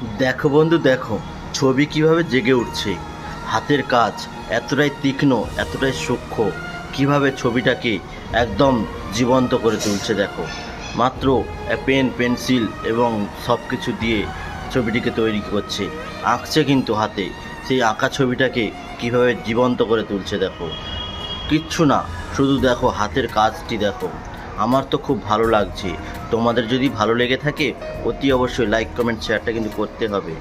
দেখো বন্ধু, দেখো ছবি কিভাবে জেগে উঠছে। হাতের কাজ এতটাই তীক্ষ্ণ, এতটাই সূক্ষ্ম, কিভাবে ছবিটাকে একদম জীবন্ত করে তুলছে। দেখো, মাত্র পেন পেন্সিল এবং সব কিছু দিয়ে ছবিটিকে তৈরি করছে, আঁকছে কিন্তু হাতে। সেই আঁকা ছবিটাকে কিভাবে জীবন্ত করে তুলছে দেখো। কিচ্ছু না, শুধু দেখো হাতের কাজটি দেখো। আমার তো খুব ভালো লাগছে। তোমাদের যদি ভালো লেগে থাকে অতি অবশ্যই লাইক কমেন্ট শেয়ারটা কিন্তু করতে হবে।